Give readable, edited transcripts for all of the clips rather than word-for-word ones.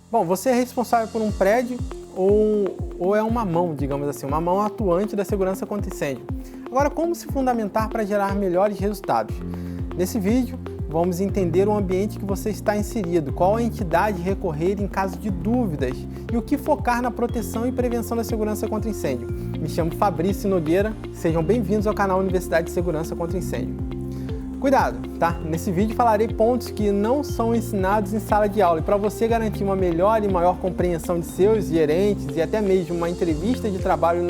Bom, você é responsável por um prédio ou é uma mão, digamos assim, uma mão atuante da segurança contra incêndio. Agora, como se fundamentar para gerar melhores resultados? Nesse vídeo, vamos entender o ambiente que você está inserido, qual a entidade recorrer em caso de dúvidas e o que focar na proteção e prevenção da segurança contra incêndio. Me chamo Fabrício Nogueira, sejam bem-vindos ao canal Universidade de Segurança contra Incêndio. Cuidado, tá? Nesse vídeo falarei pontos que não são ensinados em sala de aula e para você garantir uma melhor e maior compreensão de seus gerentes e até mesmo uma entrevista de trabalho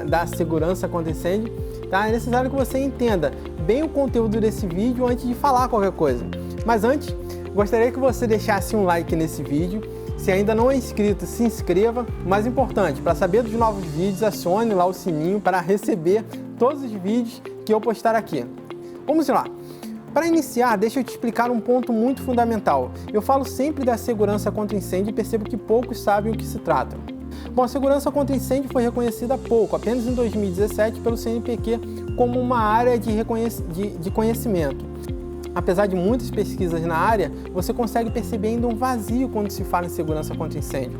da segurança contra incêndio, tá? É necessário que você entenda bem o conteúdo desse vídeo antes de falar qualquer coisa. Mas antes, gostaria que você deixasse um like nesse vídeo. Se ainda não é inscrito, se inscreva. Mais importante, para saber dos novos vídeos, acione lá o sininho para receber todos os vídeos que eu postar aqui. Vamos lá. Para iniciar, deixa eu te explicar um ponto muito fundamental. Eu falo sempre da segurança contra incêndio e percebo que poucos sabem o que se trata. Bom, a segurança contra incêndio foi reconhecida há pouco, apenas em 2017, pelo CNPq como uma área de conhecimento. Apesar de muitas pesquisas na área, você consegue perceber ainda um vazio quando se fala em segurança contra incêndio.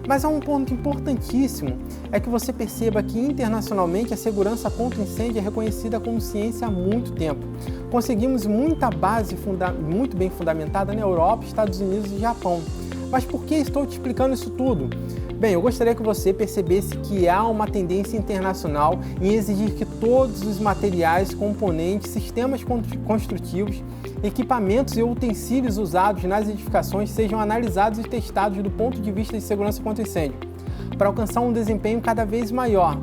Mas há um ponto importantíssimo, é que você perceba que internacionalmente a segurança contra incêndio é reconhecida como ciência há muito tempo. Conseguimos muita base muito bem fundamentada na Europa, Estados Unidos e Japão. Mas por que estou te explicando isso tudo? Bem, eu gostaria que você percebesse que há uma tendência internacional em exigir que todos os materiais, componentes, sistemas construtivos, equipamentos e utensílios usados nas edificações sejam analisados e testados do ponto de vista de segurança contra incêndio. Para alcançar um desempenho cada vez maior,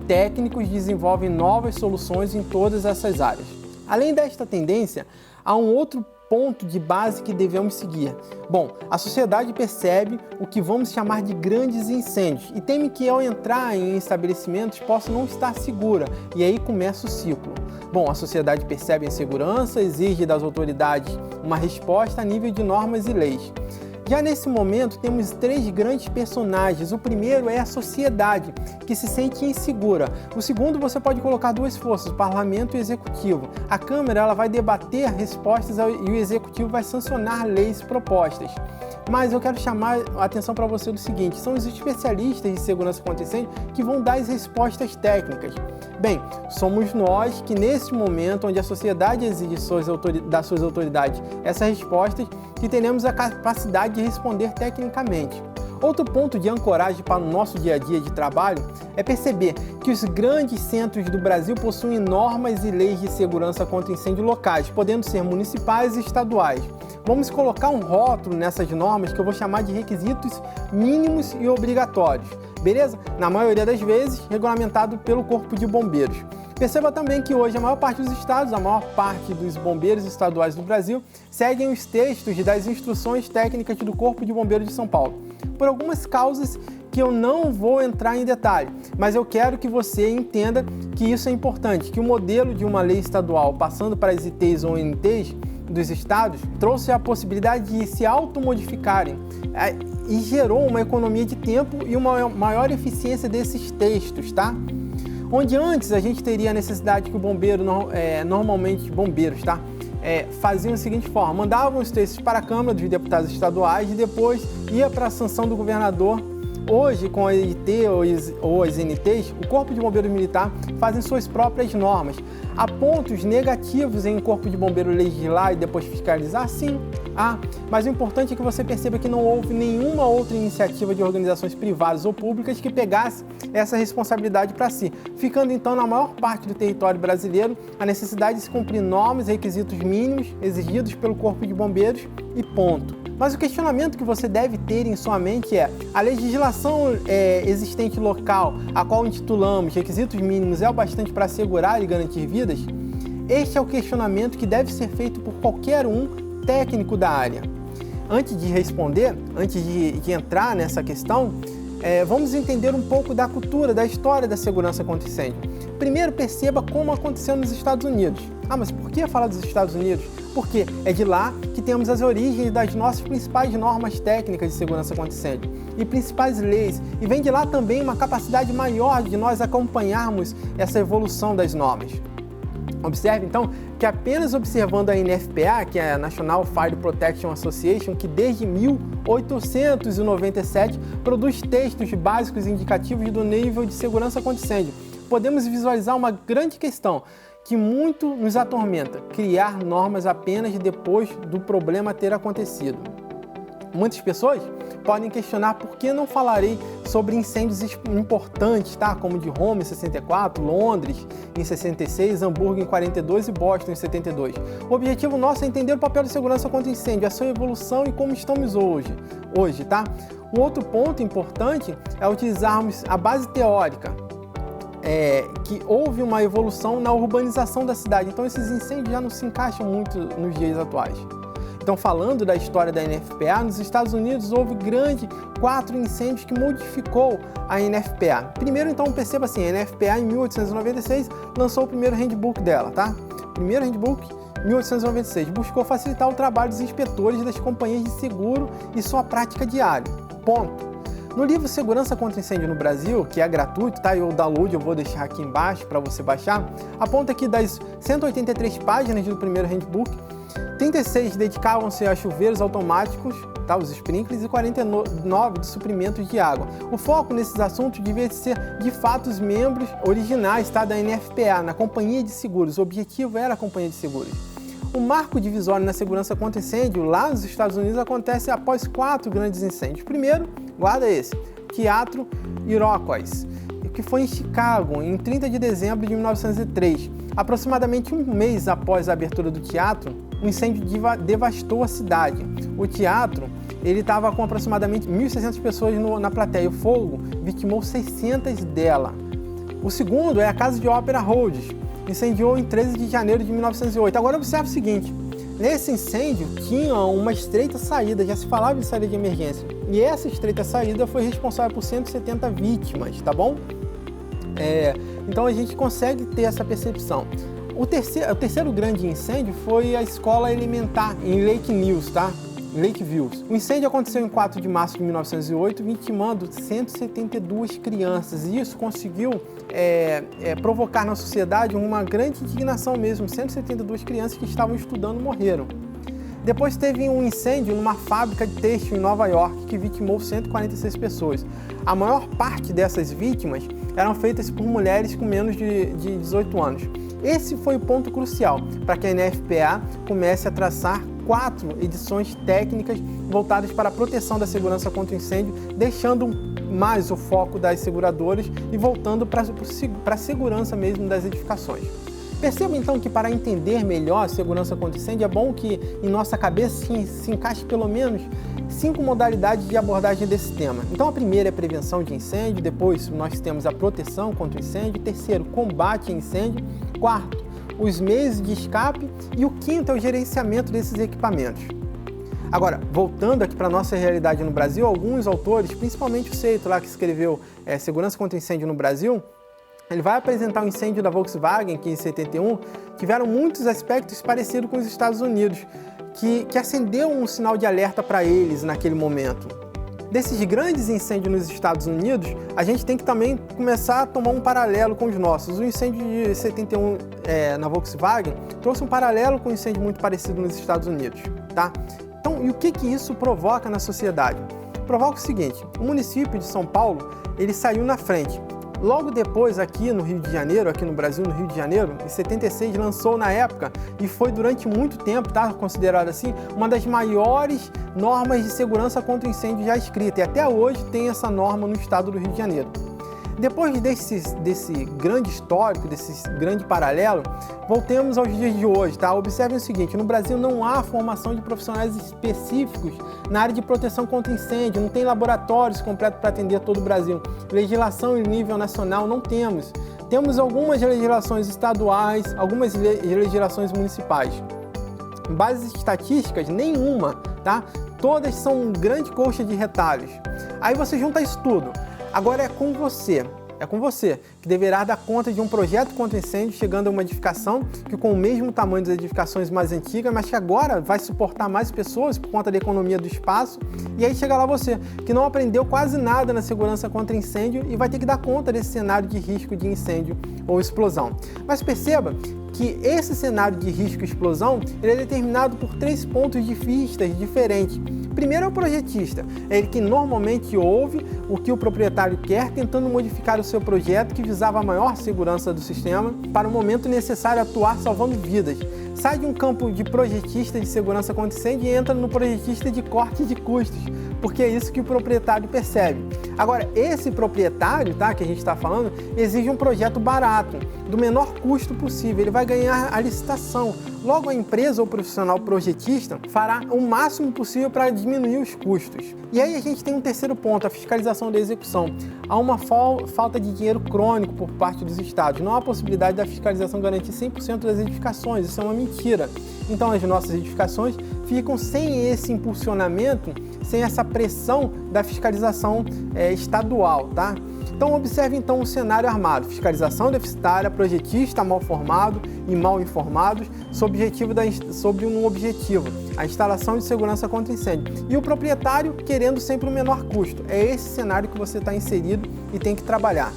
técnicos desenvolvem novas soluções em todas essas áreas. Além desta tendência, há um outro ponto de base que devemos seguir. Bom, a sociedade percebe o que vamos chamar de grandes incêndios e teme que ao entrar em estabelecimentos possa não estar segura e aí começa o ciclo. Bom, a sociedade percebe a insegurança, exige das autoridades uma resposta a nível de normas e leis. Já nesse momento temos três grandes personagens. O primeiro é a sociedade, que se sente insegura. O segundo você pode colocar duas forças, o parlamento e o executivo. A Câmara ela vai debater respostas e o executivo vai sancionar leis propostas. Mas eu quero chamar a atenção para você do seguinte, são os especialistas de segurança contra incêndio que vão dar as respostas técnicas. Bem, somos nós que nesse momento onde a sociedade exige das suas autoridades essas respostas, que teremos a capacidade de responder tecnicamente. Outro ponto de ancoragem para o nosso dia a dia de trabalho é perceber que os grandes centros do Brasil possuem normas e leis de segurança contra incêndio locais, podendo ser municipais e estaduais. Vamos colocar um rótulo nessas normas que eu vou chamar de requisitos mínimos e obrigatórios, beleza? Na maioria das vezes, regulamentado pelo Corpo de Bombeiros. Perceba também que hoje a maior parte dos estados, a maior parte dos bombeiros estaduais do Brasil, seguem os textos das instruções técnicas do Corpo de Bombeiros de São Paulo. Por algumas causas que eu não vou entrar em detalhe, mas eu quero que você entenda que isso é importante, que o modelo de uma lei estadual passando para as ITs ou NTs dos estados trouxe a possibilidade de se automodificarem e gerou uma economia de tempo e uma maior eficiência desses textos, tá? Onde antes a gente teria a necessidade que o bombeiro, normalmente bombeiros, tá? Faziam da seguinte forma, mandavam os textos para a Câmara dos Deputados Estaduais e depois ia para a sanção do governador. Hoje, com a IT ou as NTs, o Corpo de Bombeiro Militar fazem suas próprias normas. Há pontos negativos em o Corpo de Bombeiro legislar e depois fiscalizar? Sim, há. Mas o importante é que você perceba que não houve nenhuma outra iniciativa de organizações privadas ou públicas que pegasse essa responsabilidade para si, ficando então na maior parte do território brasileiro a necessidade de se cumprir normas e requisitos mínimos exigidos pelo Corpo de Bombeiros e ponto. Mas o questionamento que você deve ter em sua mente é: a legislação existente local, a qual intitulamos requisitos mínimos, é o bastante para assegurar e garantir vidas? Este é o questionamento que deve ser feito por qualquer um técnico da área. Antes de responder, antes de entrar nessa questão, vamos entender um pouco da cultura, da história da segurança contra incêndio. Primeiro, perceba como aconteceu nos Estados Unidos. Ah, mas por que falar dos Estados Unidos? Porque é de lá que temos as origens das nossas principais normas técnicas de segurança contra incêndio e principais leis. E vem de lá também uma capacidade maior de nós acompanharmos essa evolução das normas. Observe, então, que apenas observando a NFPA, que é a National Fire Protection Association, que desde 1897 produz textos básicos indicativos do nível de segurança contra incêndio, podemos visualizar uma grande questão que muito nos atormenta: criar normas apenas depois do problema ter acontecido. Muitas pessoas podem questionar por que não falarei sobre incêndios importantes, tá? Como de Roma em 64, Londres em 66, Hamburgo em 42 e Boston em 72. O objetivo nosso é entender o papel de segurança contra incêndio, a sua evolução e como estamos hoje, tá? Um outro ponto importante é utilizarmos a base teórica, que houve uma evolução na urbanização da cidade, então esses incêndios já não se encaixam muito nos dias atuais. Então, falando da história da NFPA, nos Estados Unidos houve 4 incêndios que modificou a NFPA. Primeiro, então, perceba assim, a NFPA em 1896 lançou o primeiro handbook dela, tá? Primeiro handbook, 1896, buscou facilitar o trabalho dos inspetores das companhias de seguro e sua prática diária. Ponto. No livro Segurança contra Incêndio no Brasil, que é gratuito, tá? O download eu vou deixar aqui embaixo para você baixar, aponta que das 183 páginas do primeiro handbook, 36 dedicavam-se a chuveiros automáticos, tá, os sprinklers, e 49 de suprimentos de água. O foco nesses assuntos devia ser, de fato, os membros originais, tá, da NFPA, na companhia de seguros. O objetivo era a companhia de seguros. O marco divisório na segurança contra incêndio lá nos Estados Unidos acontece após 4 grandes incêndios. Primeiro, guarda esse, Teatro Iroquois, que foi em Chicago, em 30 de dezembro de 1903. Aproximadamente um mês após a abertura do teatro, o incêndio devastou a cidade. O teatro estava com aproximadamente 1.600 pessoas na plateia. O fogo vitimou 600 dela. O segundo é a Casa de Ópera Rhodes, incendiou em 13 de janeiro de 1908. Agora observe o seguinte, nesse incêndio tinha uma estreita saída, já se falava de saída de emergência, e essa estreita saída foi responsável por 170 vítimas, tá bom? Então a gente consegue ter essa percepção. O terceiro grande incêndio foi a escola elementar em Lakeview, tá? Lakeview. O incêndio aconteceu em 4 de março de 1908, vitimando 172 crianças. E isso conseguiu provocar na sociedade uma grande indignação mesmo. 172 crianças que estavam estudando morreram. Depois teve um incêndio numa fábrica de têxtil em Nova York que vitimou 146 pessoas. A maior parte dessas vítimas eram feitas por mulheres com menos de 18 anos. Esse foi o ponto crucial para que a NFPA comece a traçar 4 edições técnicas voltadas para a proteção da segurança contra incêndio, deixando mais o foco das seguradoras e voltando para a segurança mesmo das edificações. Perceba então que para entender melhor a segurança contra incêndio é bom que em nossa cabeça se encaixe pelo menos 5 modalidades de abordagem desse tema. Então a primeira é prevenção de incêndio, depois nós temos a proteção contra incêndio, terceiro, combate a incêndio, quarto, os meios de escape e o quinto é o gerenciamento desses equipamentos. Agora, voltando aqui para a nossa realidade no Brasil, alguns autores, principalmente o Seito lá que escreveu Segurança contra Incêndio no Brasil, ele vai apresentar o incêndio da Volkswagen, que em 71, tiveram muitos aspectos parecidos com os Estados Unidos, que acendeu um sinal de alerta para eles naquele momento. Desses grandes incêndios nos Estados Unidos, a gente tem que também começar a tomar um paralelo com os nossos. O incêndio de 71 na Volkswagen trouxe um paralelo com um incêndio muito parecido nos Estados Unidos, tá? Então, e o que isso provoca na sociedade? Provoca o seguinte, o município de São Paulo, ele saiu na frente. Logo depois, aqui no Rio de Janeiro, aqui no Brasil, no Rio de Janeiro, em 76, lançou na época, e foi durante muito tempo, tá, considerado assim, uma das maiores normas de segurança contra incêndio já escrita, e até hoje tem essa norma no estado do Rio de Janeiro. Depois desse grande histórico, desse grande paralelo, voltemos aos dias de hoje, tá? Observem o seguinte, no Brasil não há formação de profissionais específicos na área de proteção contra incêndio, não tem laboratórios completos para atender todo o Brasil. Legislação em nível nacional não temos. Temos algumas legislações estaduais, algumas legislações municipais. Bases estatísticas, nenhuma, tá? Todas são um grande coxa de retalhos. Aí você junta isso tudo. Agora é com você. é com você, que deverá dar conta de um projeto contra incêndio, chegando a uma edificação que com o mesmo tamanho das edificações mais antigas, mas que agora vai suportar mais pessoas por conta da economia do espaço. E aí chega lá você, que não aprendeu quase nada na segurança contra incêndio e vai ter que dar conta desse cenário de risco de incêndio ou explosão. Mas perceba que esse cenário de risco e explosão ele é determinado por 3 pontos de vista diferentes. Primeiro é o projetista, é ele que normalmente ouve o que o proprietário quer, tentando modificar o seu projeto que visava a maior segurança do sistema para o momento necessário atuar salvando vidas. Sai de um campo de projetista de segurança contra incêndio e entra no projetista de corte de custos, porque é isso que o proprietário percebe. Agora, esse proprietário, tá, que a gente está falando, exige um projeto barato, do menor custo possível, ele vai ganhar a licitação. Logo, a empresa ou profissional projetista fará o máximo possível para diminuir os custos. E aí a gente tem um terceiro ponto, a fiscalização da execução. Há uma falta de dinheiro crônico por parte dos estados. Não há possibilidade da fiscalização garantir 100% das edificações, isso é uma mentira. Então as nossas edificações ficam sem esse impulsionamento, sem essa pressão da fiscalização estadual, tá? Então observe então o cenário armado, fiscalização deficitária, projetista mal formado e mal informados sobre um objetivo, a instalação de segurança contra incêndio. E o proprietário querendo sempre o menor custo. É esse cenário que você está inserido e tem que trabalhar.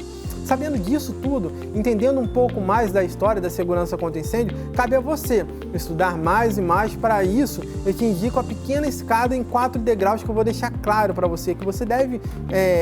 Sabendo disso tudo, entendendo um pouco mais da história da segurança contra incêndio, cabe a você estudar mais e mais. Para isso, eu te indico a pequena escada em 4 degraus que eu vou deixar claro para você, que você deve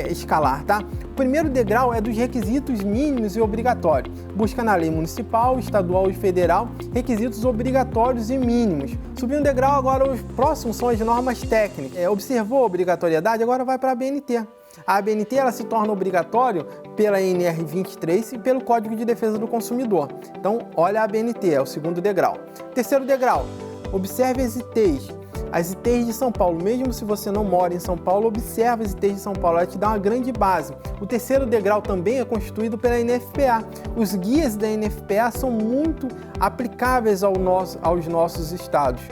escalar, tá? O primeiro degrau é dos requisitos mínimos e obrigatórios. Busca na lei municipal, estadual e federal requisitos obrigatórios e mínimos. Subindo um degrau, agora os próximos são as normas técnicas. Observou a obrigatoriedade? Agora vai para a ABNT. A ABNT ela se torna obrigatório pela NR23 e pelo Código de Defesa do Consumidor. Então, olha a ABNT, é o segundo degrau. Terceiro degrau, observe as ITs. As ITs de São Paulo, mesmo se você não mora em São Paulo, observe as ITs de São Paulo, ela te dá uma grande base. O terceiro degrau também é constituído pela NFPA. Os guias da NFPA são muito aplicáveis aos nossos estados,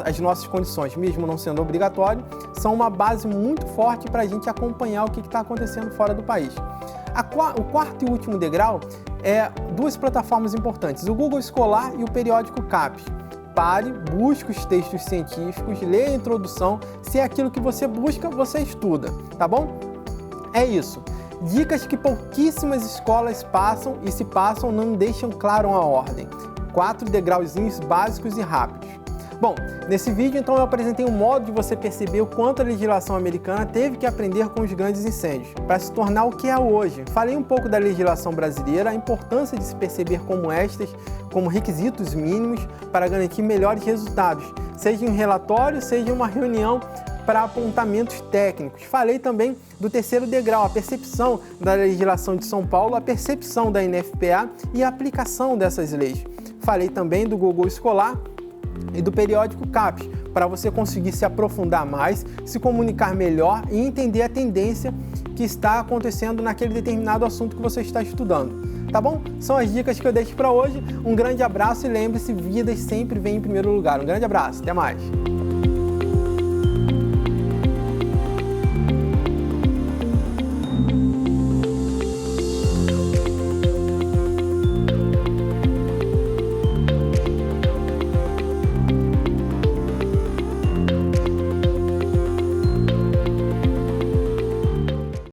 às nossas condições, mesmo não sendo obrigatório, são uma base muito forte para a gente acompanhar o que está acontecendo fora do país. O quarto e último degrau é 2 plataformas importantes, o Google Escolar e o periódico CAPES. Pare, busque os textos científicos, leia a introdução, se é aquilo que você busca, você estuda, tá bom? É isso. Dicas que pouquíssimas escolas passam e se passam não deixam claro a ordem. 4 degrauzinhos básicos e rápidos. Bom, nesse vídeo então eu apresentei um modo de você perceber o quanto a legislação americana teve que aprender com os grandes incêndios para se tornar o que é hoje. Falei um pouco da legislação brasileira, a importância de se perceber como requisitos mínimos para garantir melhores resultados, seja em um relatório, seja em uma reunião para apontamentos técnicos. Falei também do terceiro degrau, a percepção da legislação de São Paulo, a percepção da NFPA e a aplicação dessas leis. Falei também do Google Escolar e do periódico CAPES, para você conseguir se aprofundar mais, se comunicar melhor e entender a tendência que está acontecendo naquele determinado assunto que você está estudando. Tá bom? São as dicas que eu deixo para hoje. Um grande abraço e lembre-se, vidas sempre vêm em primeiro lugar. Um grande abraço, até mais!